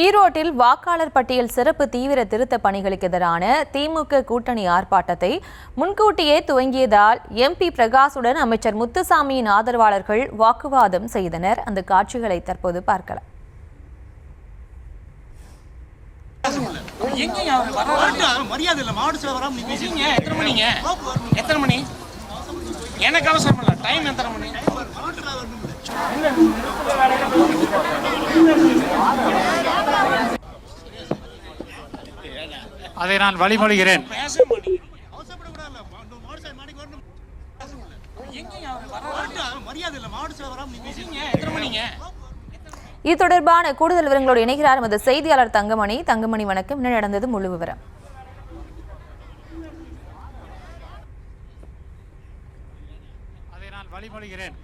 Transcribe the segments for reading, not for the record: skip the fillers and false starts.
ஈரோட்டில் வாக்காளர் பட்டியல் சிறப்பு தீவிர திருத்த பணிகளுக்கு எதிரான திமுக கூட்டணி ஆர்ப்பாட்டத்தை முன்கூட்டியே துவங்கியதால் எம்பி பிரகாசுடன் அமைச்சர் முத்துசாமியின் ஆதரவாளர்கள் வாக்குவாதம் செய்தனர். அந்த காட்சிகளை தற்போது பார்க்கலாம். எனக்கு அவசரம் இல்லை. டைம் எத்தனை மணி? அதை நான் வழிமொழிகிறேன். இது தொடர்பான கூடுதல் விவரங்களோடு இணைகிறார் நமது செய்தியாளர் தங்கமணி. தங்கமணி, வணக்கம். என்ன நடந்தது, முழு விவரம்? அதை நான் வழிமொழிகிறேன்.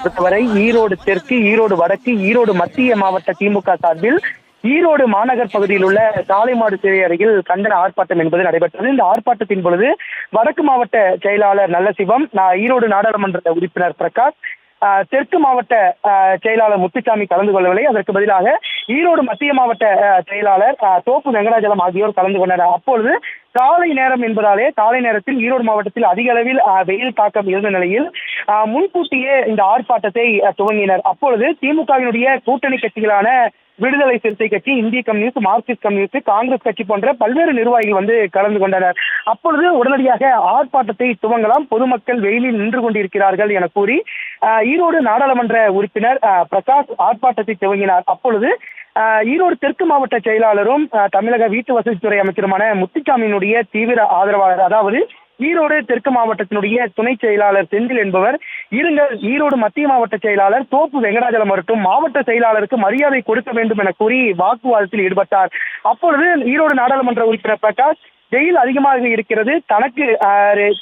பொறுத்தவரை ஈரோடு தெற்கு, ஈரோடு வடக்கு, ஈரோடு மத்திய மாவட்ட திமுக சார்பில் ஈரோடு மாநகர் பகுதியில் உள்ள காளைமாடு சிறை அருகில் கண்டன ஆர்ப்பாட்டம் என்பது நடைபெற்றது. இந்த ஆர்ப்பாட்டத்தின் பொழுது வடக்கு மாவட்ட செயலாளர் நல்லசிவம், ஈரோடு நாடாளுமன்ற உறுப்பினர் பிரகாஷ், தெற்கு மாவட்ட செயலாளர் முத்துசாமி கலந்து கொள்ளவில்லை. அதற்கு பதிலாக ஈரோடு மத்திய மாவட்ட செயலாளர் தோப்பு வெங்கடாஜலம் ஆகியோர் கலந்து கொண்டனர். அப்பொழுது காலை நேரம் என்பதாலே காலை நேரத்தில் ஈரோடு மாவட்டத்தில் அதிக அளவில் வெயில் தாக்கம் இருந்த நிலையில் முன்கூட்டியே இந்த ஆர்ப்பாட்டத்தை துவங்கினர். அப்பொழுது திமுகவினுடைய கூட்டணி கட்சிகளான விடுதலை சிறுத்தை கட்சி, இந்திய கம்யூனிஸ்ட், மார்க்சிஸ்ட் கம்யூனிஸ்ட், காங்கிரஸ் கட்சி போன்ற பல்வேறு நிர்வாகிகள் கலந்து கொண்டனர். அப்பொழுது உடனடியாக ஆர்ப்பாட்டத்தை துவங்கலாம், பொதுமக்கள் வெயிலில் நின்று கொண்டிருக்கிறார்கள் என கூறி ஈரோடு நாடாளுமன்ற உறுப்பினர் பிரகாஷ் ஆர்ப்பாட்டத்தை துவங்கினார். அப்பொழுது ஈரோடு தெற்கு மாவட்ட செயலாளரும் தமிழக வீட்டு வசதித்துறை அமைச்சருமான முத்துசாமியினுடைய தீவிர ஆதரவாளர், அதாவது ஈரோடு தெற்கு மாவட்டத்தினுடைய துணை செயலாளர் செந்தில் என்பவர், இருங்கள், ஈரோடு மத்திய மாவட்ட செயலாளர் தோப்பு வெங்கடாஜலம் வரட்டும், மாவட்ட செயலாளருக்கு மரியாதை கொடுக்க வேண்டும் என கூறி வாக்குவாதத்தில் ஈடுபட்டார். அப்பொழுது ஈரோடு நாடாளுமன்ற உறுப்பினர் பிரகாஷ், வெயில் அதிகமாக இருக்கிறது,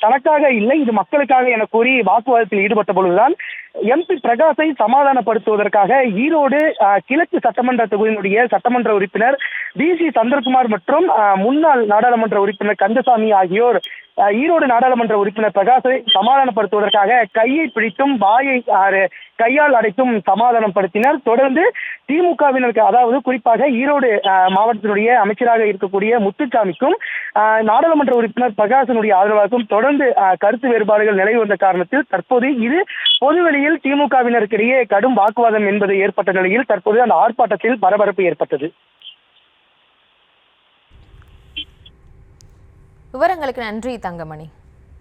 தனக்காக இல்லை, இது மக்களுக்காக என கூறி வாக்குவாதத்தில் ஈடுபட்ட பொழுதுதான் எம்பி பிரகாஷை சமாதானப்படுத்துவதற்காக ஈரோடு கிழக்கு சட்டமன்ற தொகுதியினுடைய சட்டமன்ற உறுப்பினர் டிசி சந்திரகுமார் மற்றும் முன்னாள் நாடாளுமன்ற உறுப்பினர் கந்தசாமி ஆகியோர் ஈரோடு நாடாளுமன்ற உறுப்பினர் பிரகாஷை சமாதானப்படுத்துவதற்காக கையை பிடித்தும் வாயை கையால் அடைத்தும் சமாதானப்படுத்தினர். தொடர்ந்து திமுகவினருக்கு, அதாவது குறிப்பாக ஈரோடு மாவட்டத்தினுடைய அமைச்சராக இருக்கக்கூடிய முத்துசாமிக்கும் நாடாளுமன்ற உறுப்பினர் பிரகாசனுடைய ஆதரவாகவும் தொடர்ந்து கருத்து வேறுபாடுகள் நிலவி வந்த காரணத்தில் தற்போது இது பொதுவெளியில் திமுகவினருக்கிடையே கடும் வாக்குவாதம் என்பது ஏற்பட்ட நிலையில் தற்போது அந்த ஆர்ப்பாட்டத்தில் பரபரப்பு ஏற்பட்டது. விவரங்களுக்கு நன்றி தங்கமணி.